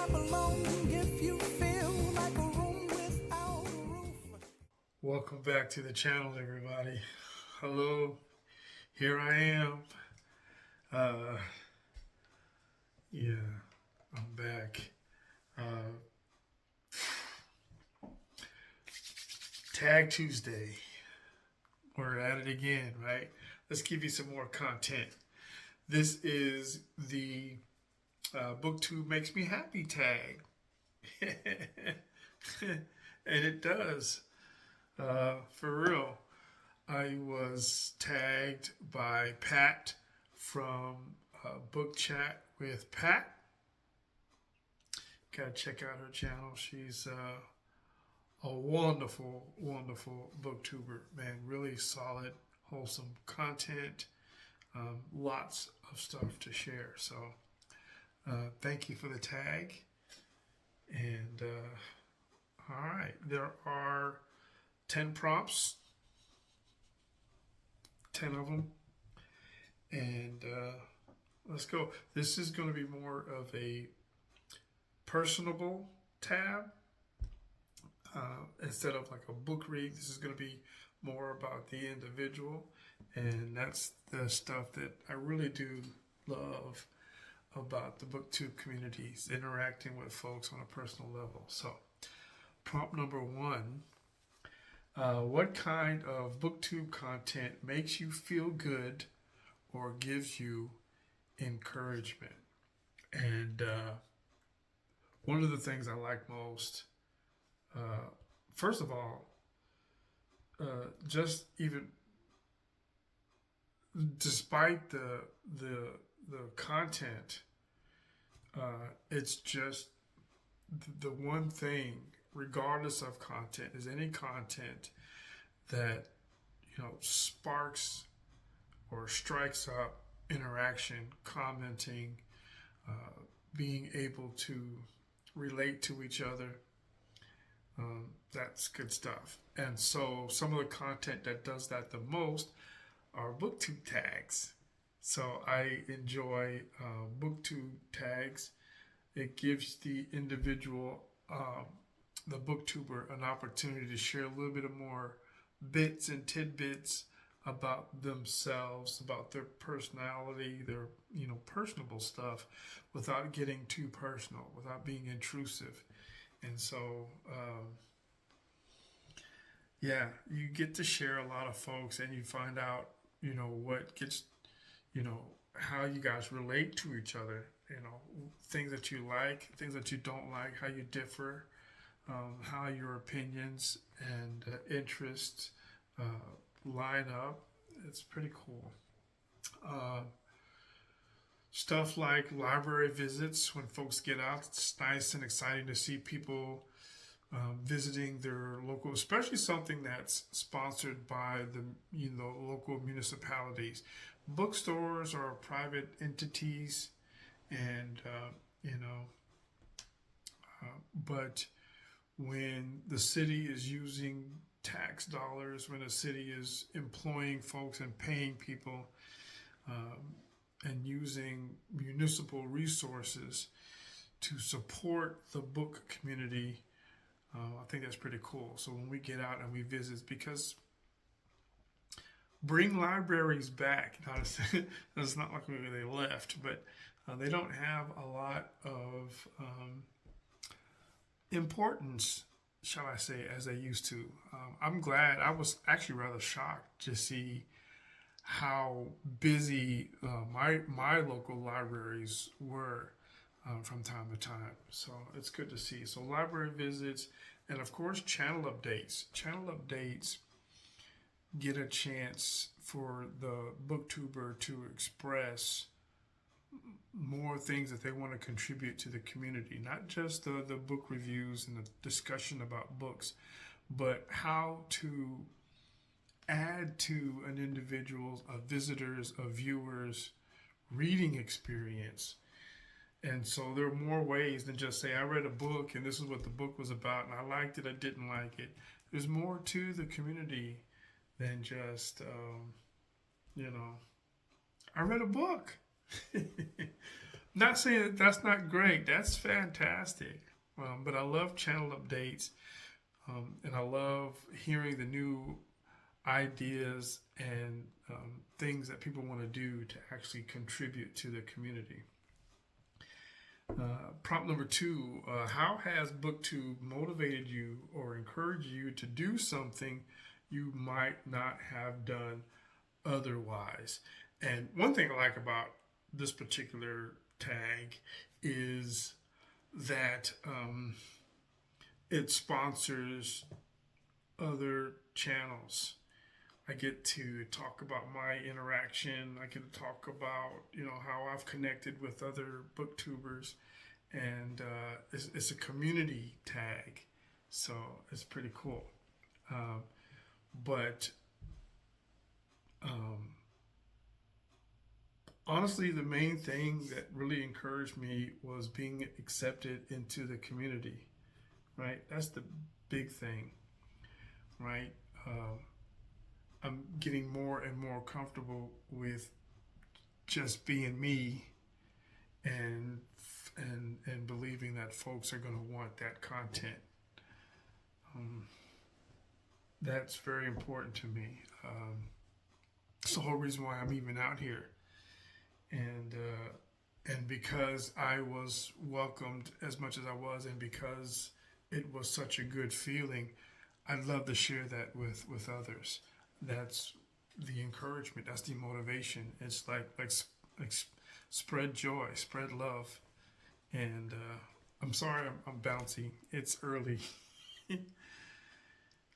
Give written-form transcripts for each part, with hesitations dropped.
clap along if you feel like a room without a roof. Welcome back to the channel, everybody. Hello, here I am. Uh, yeah, I'm back. Tag Tuesday. We're at it again, right? Let's give you some more content. This is the Booktube Makes Me Happy tag. And it does. For real. I was tagged by Pat from Book Chat with Pat. Gotta check out her channel. She's a wonderful, wonderful booktuber, man. Really solid, wholesome content. Lots of stuff to share. So thank you for the tag. And all right, there are 10 prompts, 10 of them. And let's go. This is going to be more of a personable tab. Instead of like a book read, this is going to be more about the individual. And that's the stuff that I really do love about the Booktube communities, interacting with folks on a personal level. So, prompt number 1. What kind of Booktube content makes you feel good or gives you encouragement? And one of the things I like most, first of all, just even despite the content, it's just the one thing, regardless of content, is any content that sparks or strikes up interaction, commenting, being able to relate to each other. That's good stuff. And so some of the content that does that the most are Booktube tags. So I enjoy Booktube tags. It gives the individual, the booktuber, an opportunity to share a little bit of more bits and tidbits about themselves, about their personality, their personable stuff, without getting too personal, without being intrusive. And so you get to share a lot of folks, and you find out what gets how you guys relate to each other, things that you like, things that you don't like, how you differ, how your opinions and interests line up. It's pretty cool. Stuff like library visits, when folks get out, it's nice and exciting to see people visiting their local, especially something that's sponsored by the local municipalities. Bookstores are private entities, and but when the city is using tax dollars, when the city is employing folks and paying people, and using municipal resources to support the book community, I think that's pretty cool. So when we get out and we visit, because bring libraries back. It's not like they left, but they don't have a lot of importance, shall I say, as they used to. I'm glad. I was actually rather shocked to see how busy my local libraries were from time to time. So it's good to see. So library visits, and of course channel updates. Channel updates get a chance for the booktuber to express more things that they want to contribute to the community, not just the book reviews and the discussion about books, but how to add to an individual's, a visitor's, a viewer's reading experience. And so there are more ways than just say, I read a book and this is what the book was about and I liked it, I didn't like it. There's more to the community than just, I read a book. Not saying that that's not great. That's fantastic. But I love channel updates, and I love hearing the new ideas and things that people want to do to actually contribute to the community. Prompt number two, how has Booktube motivated you or encouraged you to do something you might not have done otherwise? And one thing I like about this particular tag is that it sponsors other channels. I get to talk about my interaction. I get to talk about, how I've connected with other booktubers, and it's a community tag, so it's pretty cool. But honestly, the main thing that really encouraged me was being accepted into the community, right? That's the big thing, right? I'm getting more and more comfortable with just being me, and believing that folks are going to want that content. That's very important to me. It's the whole reason why I'm even out here, and because I was welcomed as much as I was, and because it was such a good feeling, I'd love to share that with others. That's the encouragement. That's the motivation. It's like spread joy, spread love. And I'm sorry, I'm bouncy. It's early.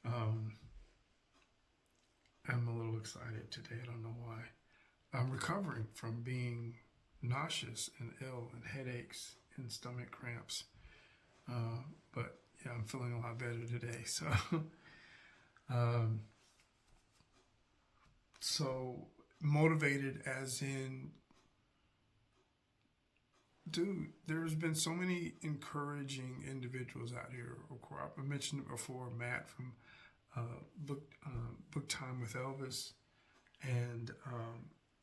I'm a little excited today. I don't know why. I'm recovering from being nauseous and ill and headaches and stomach cramps. But yeah, I'm feeling a lot better today. So, so motivated as in, dude, there's been so many encouraging individuals out here. I mentioned it before, Matt from Book Time with Elvis, and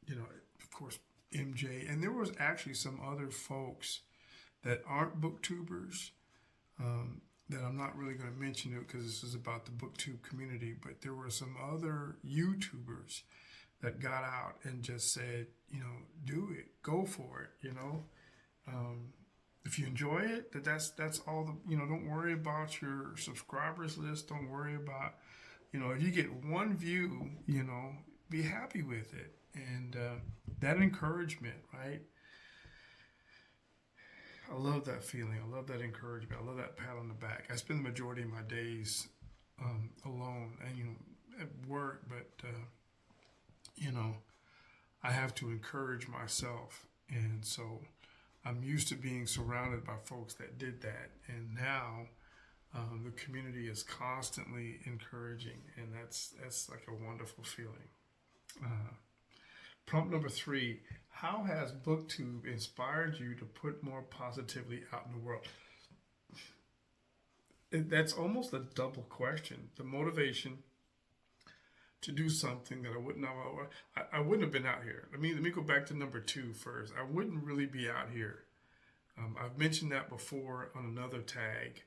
of course MJ, and there was actually some other folks that aren't booktubers, that I'm not really going to mention it because this is about the booktube community, but there were some other YouTubers that got out and just said, do it, go for it, if you enjoy it, that's all don't worry about your subscribers list. Don't worry about, if you get one view, be happy with it. And that encouragement, right? I love that feeling. I love that encouragement. I love that pat on the back. I spend the majority of my days alone, and at work, but I have to encourage myself, and so I'm used to being surrounded by folks that did that, and now the community is constantly encouraging, and that's like a wonderful feeling. Prompt number three: how has Booktube inspired you to put more positivity out in the world? That's almost a double question. The motivation to do something that I wouldn't have been out here. Let me go back to number two first. I wouldn't really be out here. I've mentioned that before on another tag,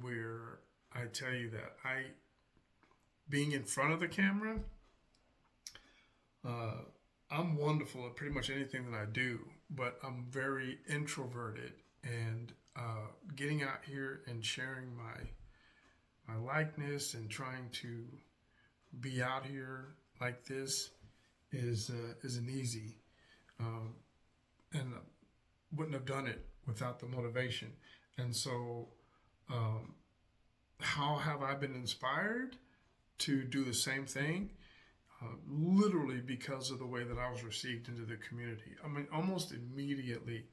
where I tell you that being in front of the camera, I'm wonderful at pretty much anything that I do, but I'm very introverted, and getting out here and sharing my likeness and trying to be out here like this isn't easy, and wouldn't have done it without the motivation. And so, how have I been inspired to do the same thing? Literally because of the way that I was received into the community. I mean, almost immediately.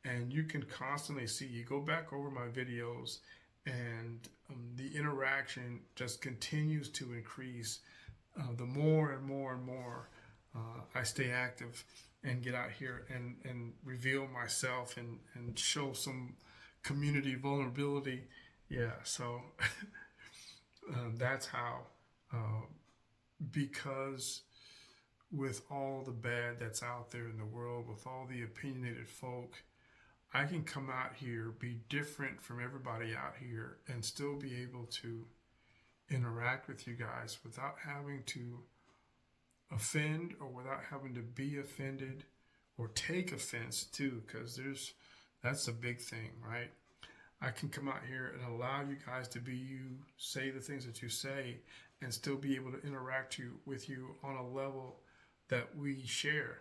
And you can constantly see, you go back over my videos, and the interaction just continues to increase. The more and more and more I stay active and get out here and reveal myself and show some community vulnerability. Yeah, so that's how, because with all the bad that's out there in the world, with all the opinionated folk, I can come out here, be different from everybody out here, and still be able to interact with you guys without having to offend or without having to be offended or take offense too, because that's a big thing, right? I can come out here and allow you guys to be you, say the things that you say, and still be able to interact with you on a level that we share.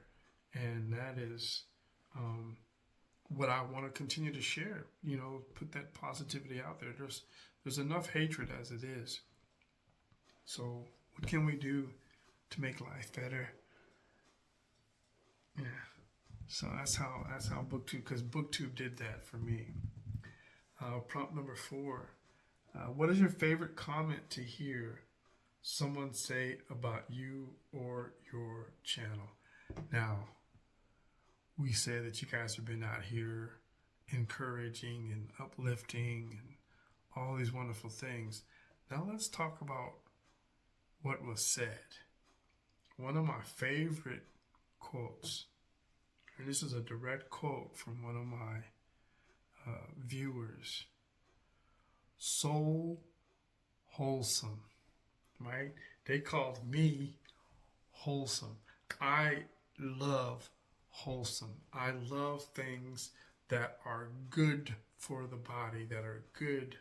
And that is what I want to continue to share. Put that positivity out there. There's enough hatred as it is. So what can we do to make life better? Yeah. So that's how Booktube, because Booktube did that for me. Prompt number 4. What is your favorite comment to hear someone say about you or your channel? Now, we say that you guys have been out here encouraging and uplifting and all these wonderful things. Now let's talk about what was said. One of my favorite quotes, and this is a direct quote from one of my viewers: "So wholesome," right? They called me wholesome. I love wholesome. I love things that are good for the body, that are good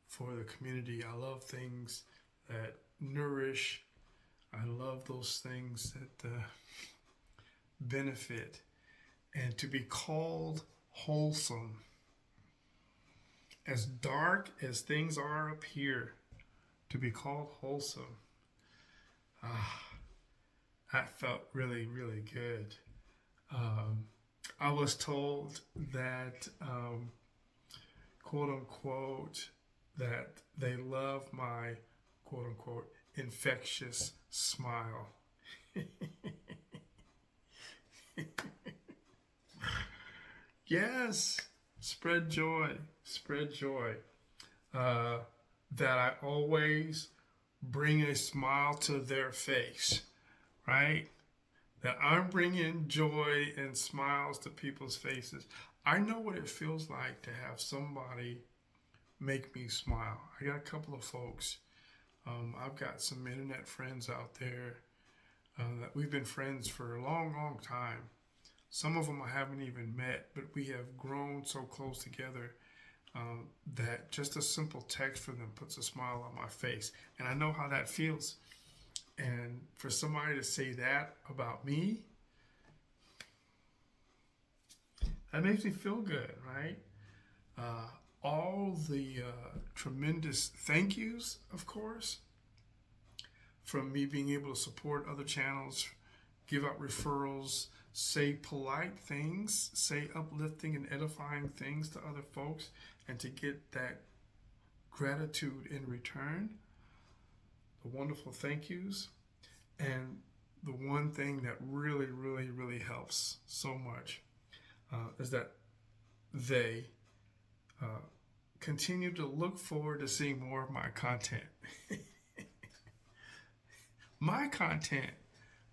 for the community. I love things that nourish. I love those things that benefit. And to be called wholesome, as dark as things are up here, to be called wholesome, that felt really, really good. I was told that, quote unquote, that they love my, quote unquote, infectious smile. Yes, spread joy, spread joy. That I always bring a smile to their face, right? That I'm bringing joy and smiles to people's faces. I know what it feels like to have somebody make me smile. I got a couple of folks. I've got some internet friends out there that we've been friends for a long, long time. Some of them I haven't even met, but we have grown so close together that just a simple text from them puts a smile on my face. And I know how that feels. And for somebody to say that about me, that makes me feel good, right? All the tremendous thank yous, of course, from me being able to support other channels, give out referrals, say polite things, say uplifting and edifying things to other folks, and to get that gratitude in return, the wonderful thank yous. And the one thing that really, really, really helps so much is that they continue to look forward to seeing more of my content. My content,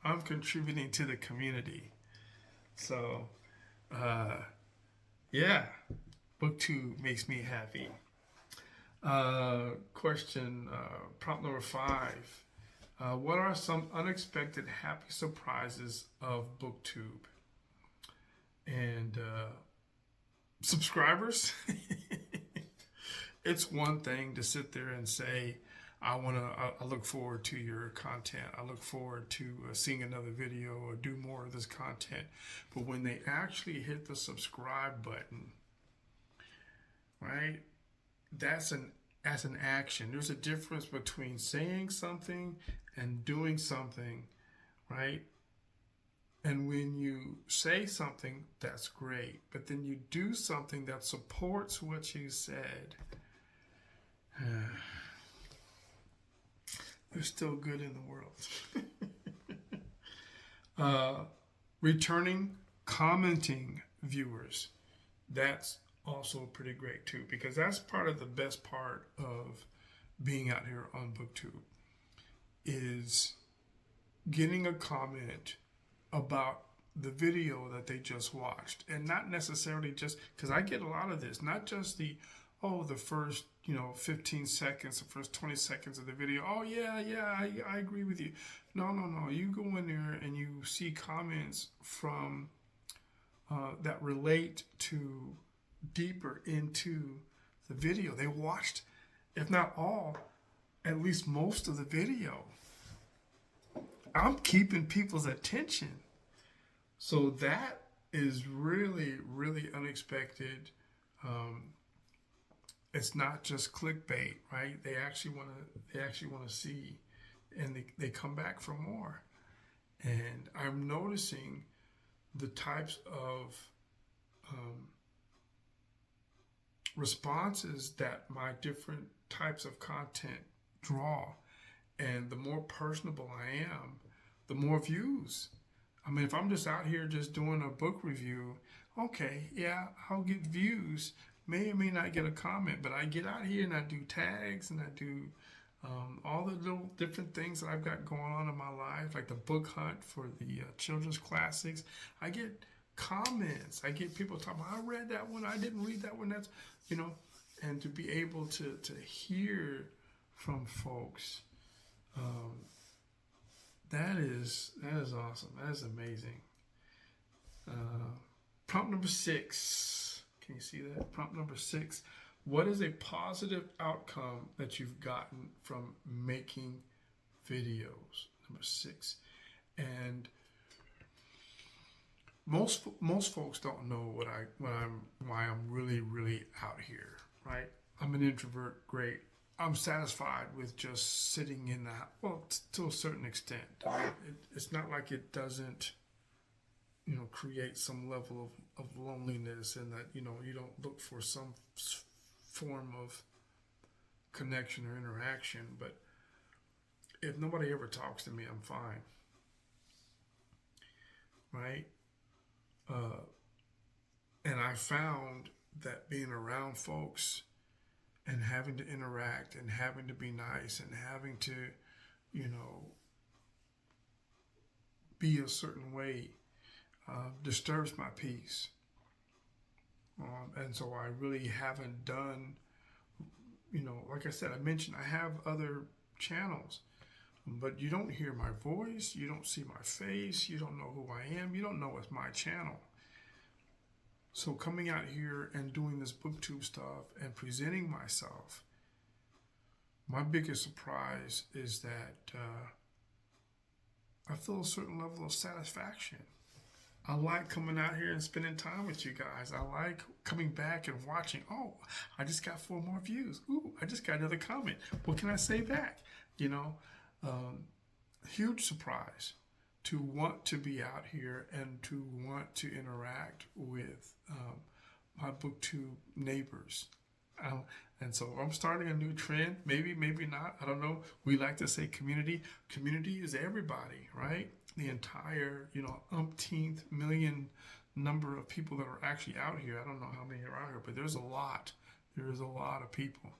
I'm contributing to the community. So, yeah, Booktube makes me happy. Question, prompt number 5. What are some unexpected happy surprises of Booktube? And subscribers? It's one thing to sit there and say, I look forward to your content. I look forward to seeing another video or do more of this content. But when they actually hit the subscribe button, right? That's an action. There's a difference between saying something and doing something, right? And when you say something, that's great. But then you do something that supports what you said. There's still good in the world. Returning, commenting viewers. That's also pretty great too, because that's part of the best part of being out here on Booktube, is getting a comment about the video that they just watched, and not necessarily just because I get a lot of this, not just the first 15 seconds, the first 20 seconds of the video. Oh yeah, I agree with you. No. You go in there and you see comments from that relate to deeper into the video. They watched, if not all, at least most of the video. I'm keeping people's attention. So that is really, really unexpected. It's not just clickbait, right? They actually want to see, and they come back for more. And I'm noticing the types of responses that my different types of content draw. And the more personable I am, the more views. I mean, if I'm just out here just doing a book review, okay, yeah, I'll get views. May or may not get a comment, but I get out here and I do tags and I do all the little different things that I've got going on in my life, like the book hunt for the children's classics. I get comments. I get people talking, I read that one, I didn't read that one. That's, and to be able to hear from folks, that is awesome. That is amazing. Prompt number 6. Can you see that? Prompt number 6. What is a positive outcome that you've gotten from making videos? Number 6. And most folks don't know why I'm really, really out here, right? I'm an introvert. Great. I'm satisfied with just sitting in that. Well, to a certain extent. It's not like it doesn't, create some level of loneliness, and that, you don't look for some form of connection or interaction. But if nobody ever talks to me, I'm fine. Right? And I found that being around folks and having to interact and having to be nice and having to, be a certain way disturbs my peace. And so I really haven't done, like I said, I mentioned I have other channels, but you don't hear my voice, you don't see my face, you don't know who I am, you don't know it's my channel. So coming out here and doing this Booktube stuff and presenting myself, my biggest surprise is that I feel a certain level of satisfaction. I like coming out here and spending time with you guys. I like coming back and watching. Oh, I just got 4 more views. Ooh, I just got another comment. What can I say back? Huge surprise to want to be out here and to want to interact with my Booktube neighbors. And so I'm starting a new trend. Maybe not. I don't know. We like to say community. Community is everybody, right? The entire, umpteenth million number of people that are actually out here. I don't know how many are out here, but there's a lot. There is a lot of people.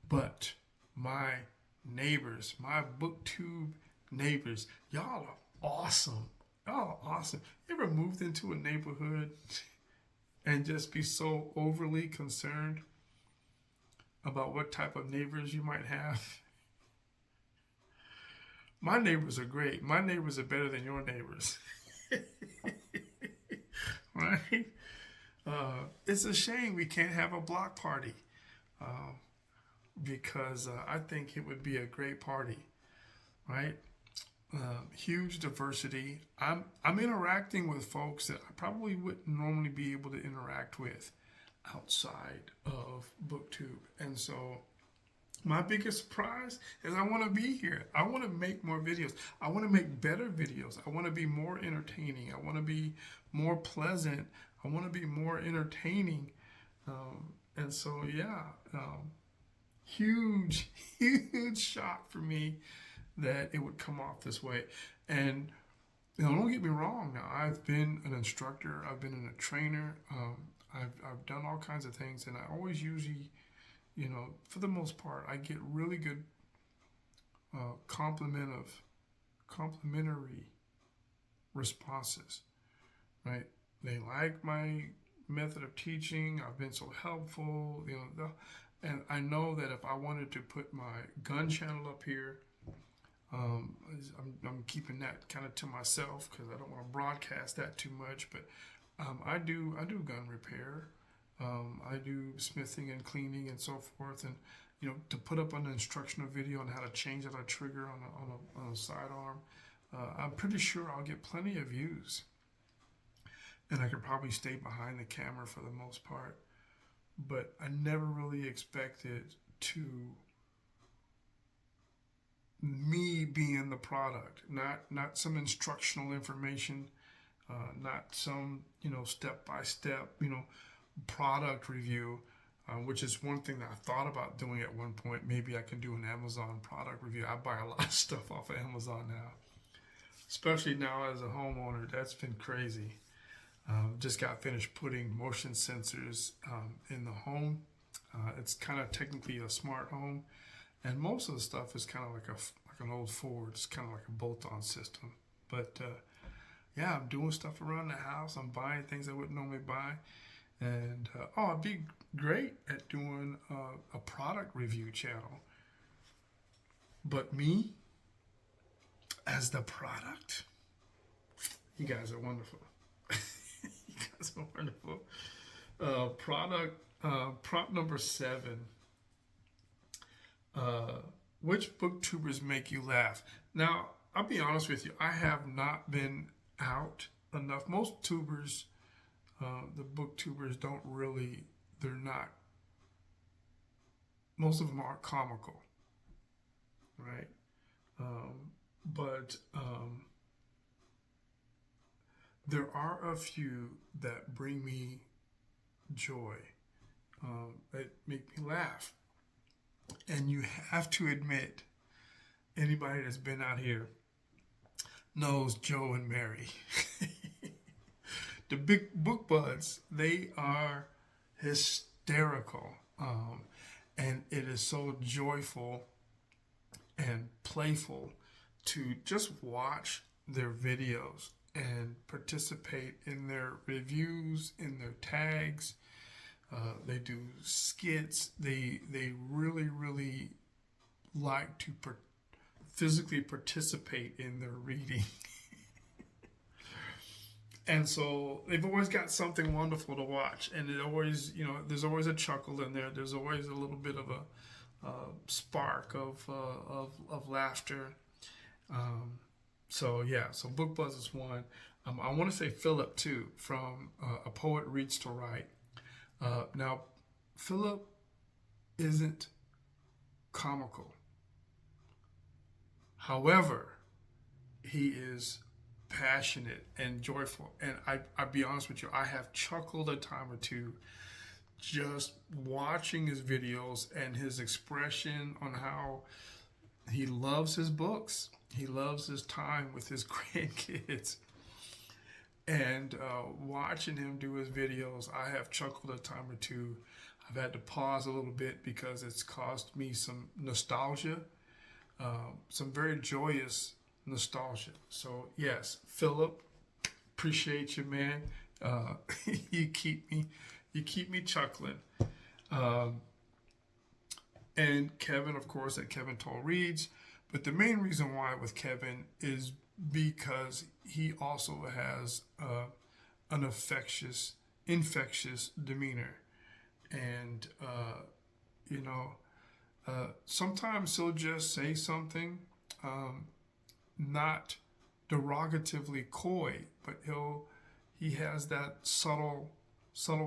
But my neighbors, my Booktube neighbors, y'all are awesome. Y'all are awesome. You ever moved into a neighborhood and just be so overly concerned about what type of neighbors you might have? My neighbors are great. My neighbors are better than your neighbors. Right? It's a shame we can't have a block party, because I think it would be a great party, right? Huge diversity. I'm interacting with folks that I probably wouldn't normally be able to interact with outside of Booktube. And so my biggest surprise is I want to be here. I want to make more videos. I want to make better videos. I want to be more entertaining. I want to be more pleasant. I want to be more entertaining. And so, huge shock for me that it would come off this way. And don't get me wrong. Now, I've been an instructor. I've been a trainer. I've done all kinds of things, and I always usually, for the most part, I get really good complimentary responses, right? They like my method of teaching. I've been so helpful, and I know that if I wanted to put my gun channel up here, I'm keeping that kind of to myself because I don't want to broadcast that too much. But I do gun repair. I do smithing and cleaning and so forth, and to put up an instructional video on how to change out a trigger on a sidearm. I'm pretty sure I'll get plenty of views, and I could probably stay behind the camera for the most part. But I never really expected to me being the product, not some instructional information, not some step by step product review, which is one thing that I thought about doing at one point. Maybe I can do an Amazon product review. I buy a lot of stuff off of Amazon now, especially now as a homeowner. That's been crazy. Just got finished putting motion sensors in the home. It's kind of technically a smart home, and most of the stuff is kind of like an old Ford. It's kind of like a bolt-on system. But yeah, I'm doing stuff around the house. I'm buying things I wouldn't normally buy, and I'd be great at doing a product review channel. But me as the product, you guys are wonderful. You guys are wonderful. Prompt number 7. Which booktubers make you laugh? Now, I'll be honest with you. I have not been out enough. Most tubers, the booktubers don't really, they're not, most of them aren't comical, right? But there are a few that bring me joy, that make me laugh. And you have to admit, anybody that's been out here knows Joe and Mary. The big book buds, they are hysterical. And it is so joyful and playful to just watch their videos and participate in their reviews, in their tags. They do skits. They really, really like to physically participate in their reading. And so they've always got something wonderful to watch. And it always, there's always a chuckle in there. There's always a little bit of a spark of laughter. So Book Buzz is one. I want to say Philip too, from A Poet Reads to Write. Now, Philip isn't comical. However, he is passionate and joyful. And I'll be honest with you, I have chuckled a time or two just watching his videos and his expression on how he loves his books. He loves his time with his grandkids. And watching him do his videos, I have chuckled a time or two. I've had to pause a little bit because it's caused me some nostalgia, some very joyous nostalgia. So yes, Philip, appreciate you, man. You keep me chuckling. And Kevin, of course, at Kevin Toll Reads. But the main reason why with Kevin is because he also has an infectious demeanor. And, sometimes he'll just say something, not derogatively coy, but he has that subtle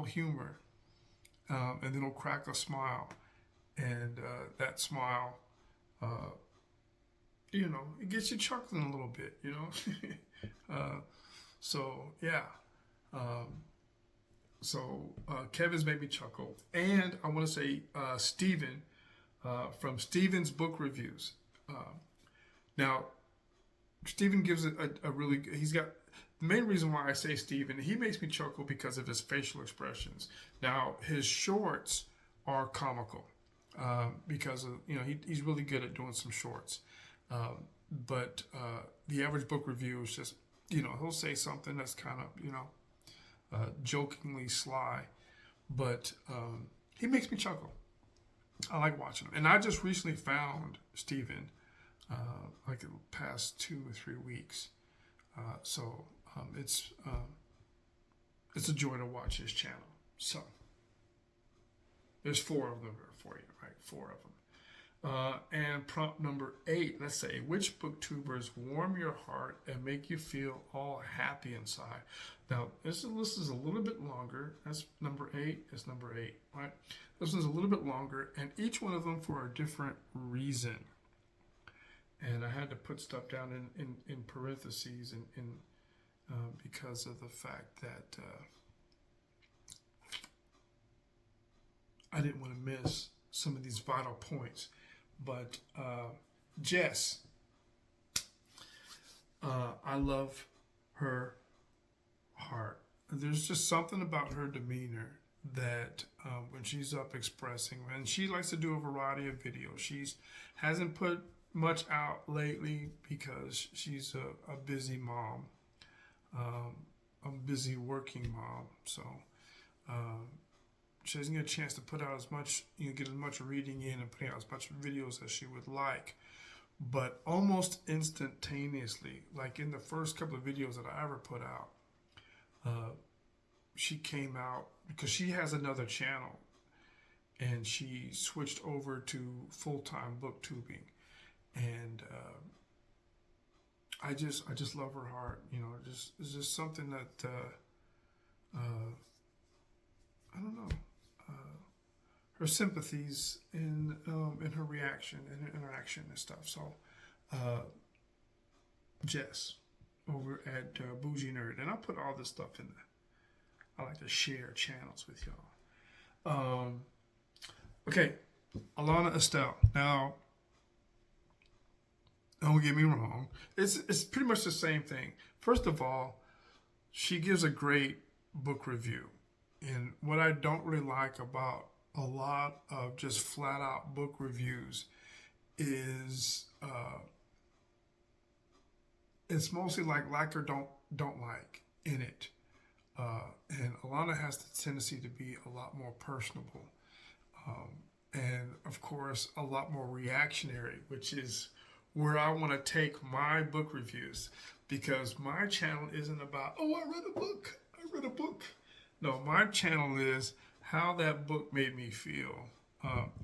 humor, and then he'll crack a smile, and that smile, it gets you chuckling a little bit, Kevin's made me chuckle. And I want to say Steven, from Steven's Book Reviews. Now, Steven gives a really, he's got, the main reason why I say Steven, he makes me chuckle because of his facial expressions. Now, his shorts are comical, because of, he's really good at doing some shorts. But the average book review is just he'll say something that's kind of, jokingly sly, but he makes me chuckle. I like watching him. And I just recently found Steven, like the past 2 or 3 weeks. So it's a joy to watch his channel. So there's 4 of them for you, right? 4 of them. And prompt number 8, let's say, which booktubers warm your heart and make you feel all happy inside? Now, this list is a little bit longer. That's number 8. It's number 8, right? This one's a little bit longer, and each one of them for a different reason. And I had to put stuff down in parentheses because of the fact that I didn't want to miss some of these vital points. But Jess, I love her heart. There's just something about her demeanor that when she's up expressing, and she likes to do a variety of videos. She hasn't put much out lately because she's a busy mom, a busy working mom. So she doesn't get a chance to put out as much, get as much reading in and putting out as much videos as she would like. But almost instantaneously, like in the first couple of videos that I ever put out, she came out because she has another channel and she switched over to full-time booktubing. And I just love her heart. It's just something that I don't know. Her sympathies in her reaction and her interaction and stuff. So, Jess over at Bougie Nerd, and I'll put all this stuff in there. I like to share channels with y'all. Okay, Alana Estelle. Now, don't get me wrong. It's pretty much the same thing. First of all, she gives a great book review. And what I don't really like about a lot of just flat out book reviews is it's mostly like or don't like in it. And Alana has the tendency to be a lot more personable. And of course, a lot more reactionary, which is where I want to take my book reviews, because my channel isn't about, oh, I read a book. No, my channel is how that book made me feel.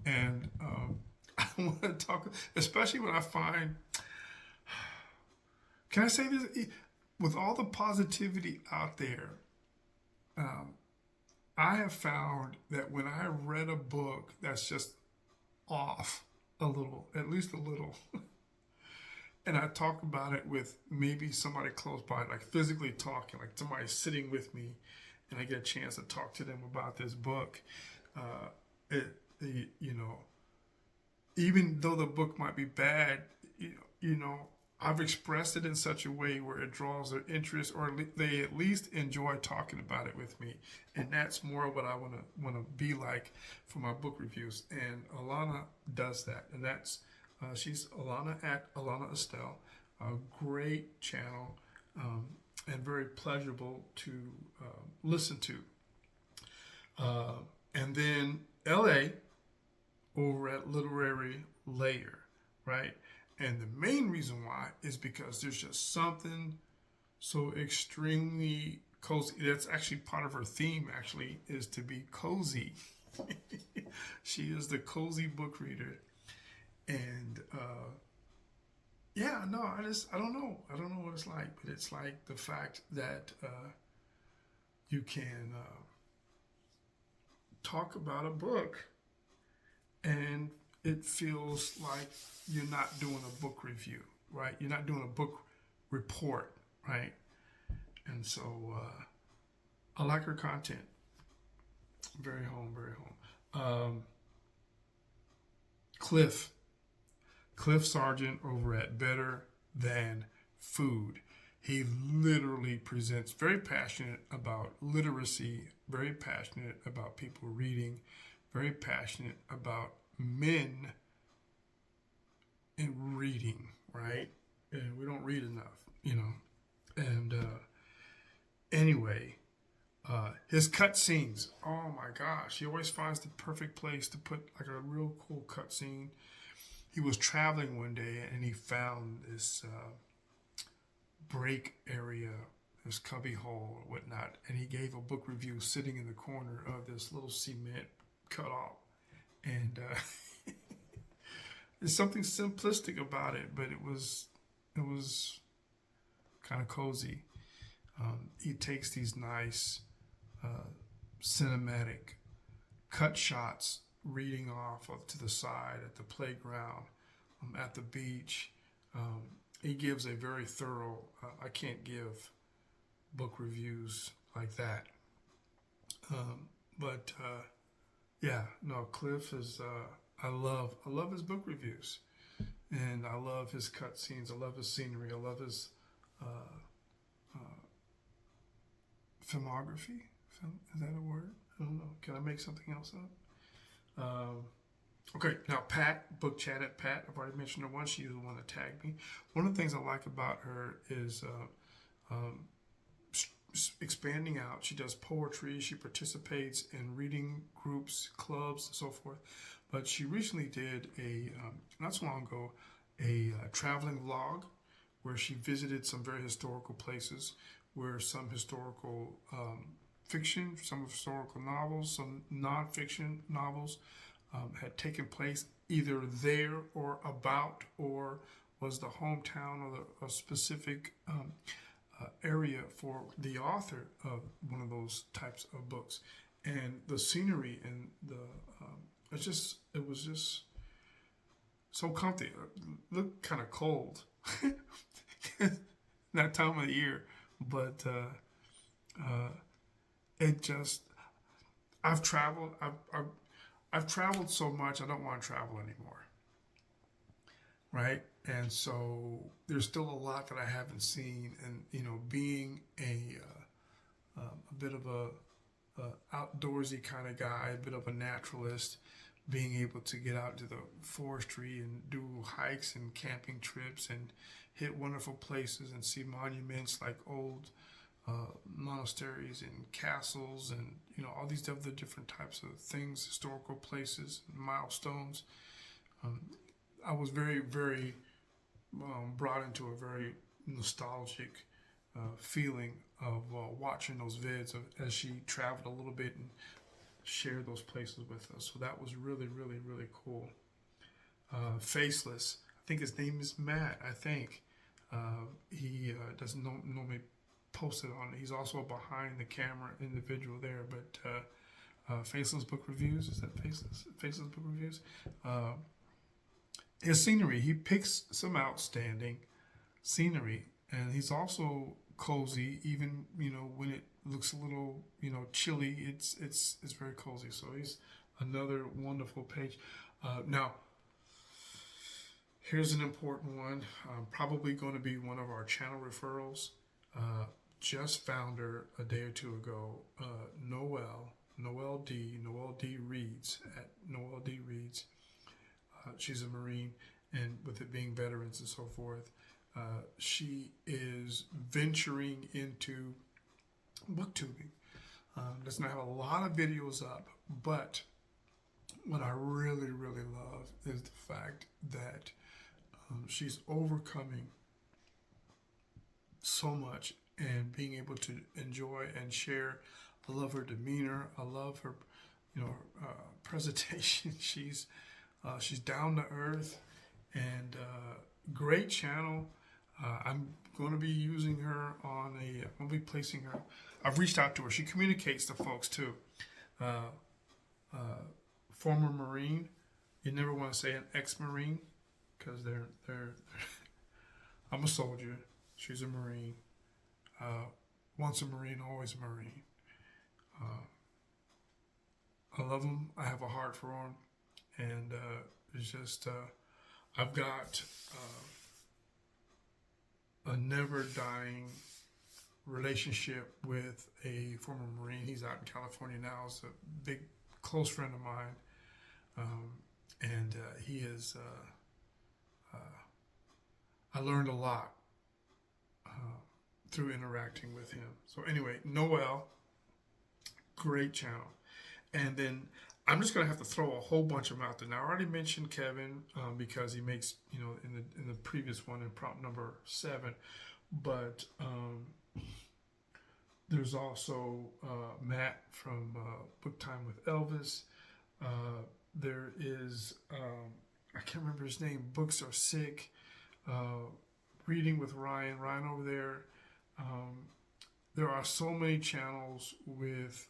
And I want to talk, especially when I find, can I say this? With all the positivity out there, I have found that when I read a book that's just off a little, at least a little, and I talk about it with maybe somebody close by, like physically talking, like somebody sitting with me, and I get a chance to talk to them about this book, even though the book might be bad, I've expressed it in such a way where it draws their interest, or they at least enjoy talking about it with me, and that's more what I want to be like for my book reviews. And Alana does that, and that's she's Alana at Alana Estelle, a great channel. And very pleasurable to listen to. And then LA over at Literary Layer, right? And the main reason why is because there's just something so extremely cozy. That's actually part of her theme, actually, is to be cozy. She is the cozy book reader. And yeah, no, I don't know. I don't know what it's like, but it's like the fact that you can talk about a book and it feels like you're not doing a book review, right? You're not doing a book report, right? And so I like her content. Very home, very home. Cliff Sargent over at Better Than Food. He literally presents, very passionate about literacy, very passionate about people reading, very passionate about men and reading, right? And we don't read enough, And anyway, his cut scenes. Oh my gosh, he always finds the perfect place to put like a real cool cut scene. He was traveling one day and he found this break area, this cubby hole or whatnot, and he gave a book review sitting in the corner of this little cement cutout. And there's something simplistic about it, but it was kind of cozy. He takes these nice cinematic cut shots reading off to the side at the playground, at the beach. He gives a very thorough, I can't give book reviews like that. But yeah, no, Cliff is, I love his book reviews. And I love his cut scenes. I love his scenery. I love his filmography. Is that a word? I don't know. Can I make something else up? Okay, now Pat, Book Chat at Pat. I've already mentioned her once. She's the one that tagged me. One of the things I like about her is expanding out. She does poetry. She participates in reading groups, clubs, and so forth. But she recently did not so long ago, a traveling vlog where she visited some very historical places, where some historical fiction, some historical novels, some nonfiction novels had taken place either there or about, or was the hometown or a specific area for the author of one of those types of books. And the scenery and it was just so comfy. It looked kind of cold that time of the year, but it just, I've traveled so much I don't want to travel anymore, right? And so there's still a lot that I haven't seen, and being a bit of a outdoorsy kind of guy, a bit of a naturalist, being able to get out to the forestry and do hikes and camping trips and hit wonderful places and see monuments like old monasteries and castles and all these other different types of things, historical places, milestones. I was very, very brought into a very nostalgic feeling of watching those vids as she traveled a little bit and shared those places with us. So that was really, really, really cool. Faceless, I think his name is Matt. I think he doesn't normally post it on. He's also a behind the camera individual there, but Faceless Book Reviews, is that Faceless? Faceless Book Reviews. His scenery, he picks some outstanding scenery, and he's also cozy, even when it looks a little chilly. It's very cozy. So he's another wonderful page. Now, here's an important one. Probably going to be one of our channel referrals. Just found her a day or two ago. Noelle D Reads at Noelle D Reads. She's a Marine, and with it being veterans and so forth, she is venturing into booktubing. Does not have a lot of videos up, but what I really, really love is the fact that she's overcoming so much and being able to enjoy and share. I love her demeanor. I love her, presentation. She's down to earth, and great channel. I'm going to be using her I'm going to be placing her. I've reached out to her. She communicates to folks too. Former Marine. You never want to say an ex-Marine, because they're I'm a soldier. She's a Marine. Once a Marine, always a Marine. I love them. I have a heart for them. And it's just, I've got a never dying relationship with a former Marine. He's out in California now. He's a big, close friend of mine. And he is, I learned a lot through interacting with him. So anyway, Noel, great channel. And then I'm just gonna have to throw a whole bunch of them out there. Now I already mentioned Kevin because he makes, in the previous one in prompt number 7, but there's also Matt from Book Time with Elvis. There is I can't remember his name. Books Are Sick. Reading with Ryan. Ryan over there. There are so many channels with.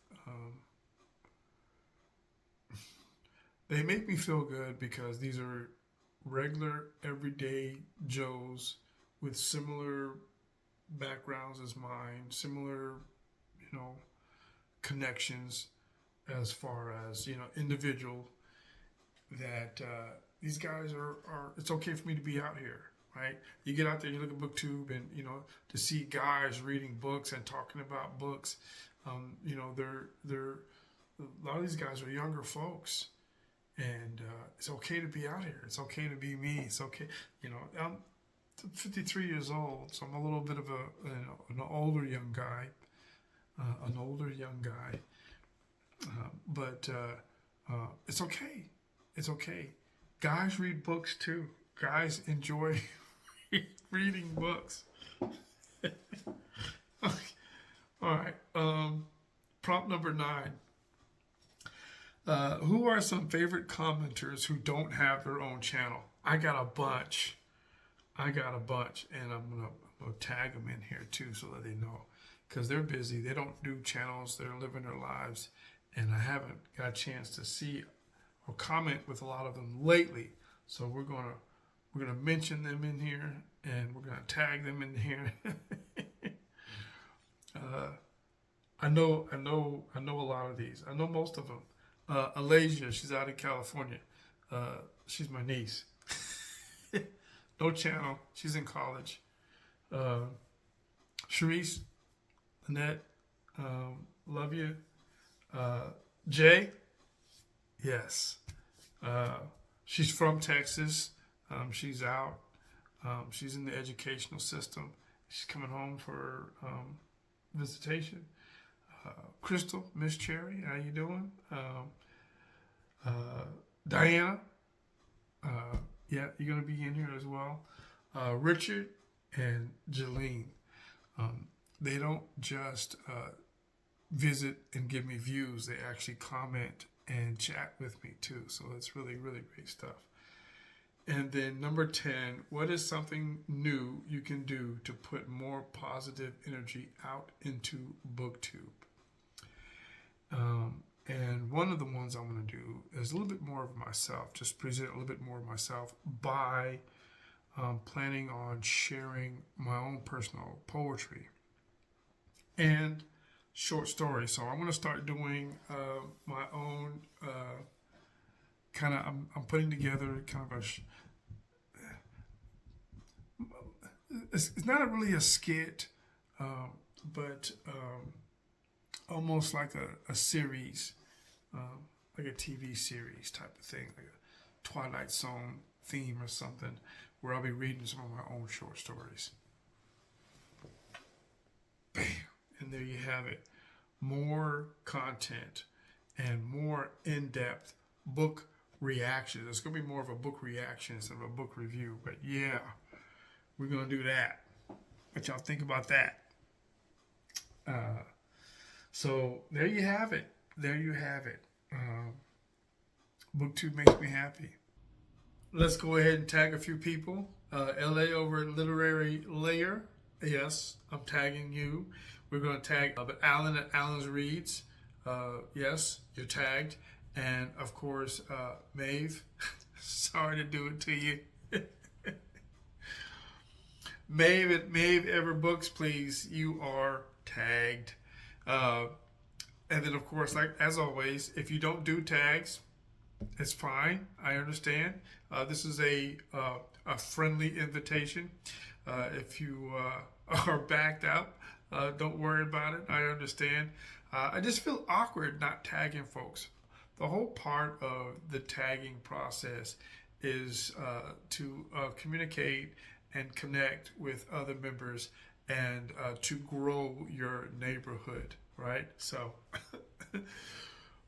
They make me feel good because these are regular, everyday Joes with similar backgrounds as mine, similar, connections as far as, individual, that these guys are, it's okay for me to be out here, right? You get out there, you look at Booktube, and, to see guys reading books and talking about books, they're a lot of these guys are younger folks. And it's okay to be out here. It's okay to be me. It's okay. I'm 53 years old, so I'm a little bit of an older young guy. But it's okay. It's okay. Guys read books too. Guys enjoy reading books. Okay. All right. Prompt number 9. Who are some favorite commenters who don't have their own channel? I got a bunch, and I'm gonna tag them in here too so that they know, because they're busy. They don't do channels. They're living their lives, and I haven't got a chance to see or comment with a lot of them lately. So we're gonna mention them in here, and we're gonna tag them in here. I know a lot of these. I know most of them. Alasia, she's out in California. She's my niece. No channel. She's in college. Sharice, Lynette, love you. Jay, yes. She's from Texas. She's out. She's in the educational system. She's coming home for visitation. Crystal, Miss Cherry, how you doing? Diana, yeah, you're going to be in here as well. Richard and Jeline, they don't just visit and give me views, they actually comment and chat with me too. So that's really, really great stuff. And then number 10, what is something new you can do to put more positive energy out into Booktube? And one of the ones I'm going to do is a little bit more of myself, just present a little bit more of myself by planning on sharing my own personal poetry and short stories. So I'm going to start doing my own I'm putting together kind of it's not really a skit, but almost like a series, like a TV series type of thing, like a Twilight Zone theme or something, where I'll be reading some of my own short stories. Bam! And there you have it. More content and more in-depth book reactions. It's going to be more of a book reaction instead of a book review. But yeah, we're going to do that. What y'all think about that? So there you have it. There you have it. Booktube makes me happy. Let's go ahead and tag a few people. LA over at Literary Layer. Yes, I'm tagging you. We're going to tag Alan at Alan's Reads. Yes, you're tagged. And of course, Maeve. Sorry to do it to you. Maeve at Maeve Ever Books, please. You are tagged. And then, of course, like as always, if you don't do tags, it's fine. I understand. This is a friendly invitation. If you are backed up, don't worry about it. I understand. I just feel awkward not tagging folks. The whole part of the tagging process is to communicate and connect with other members and to grow your neighborhood, right? So,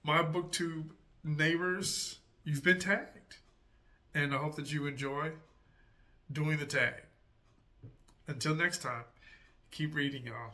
my Booktube neighbors, you've been tagged, and I hope that you enjoy doing the tag. Until next time, keep reading, y'all.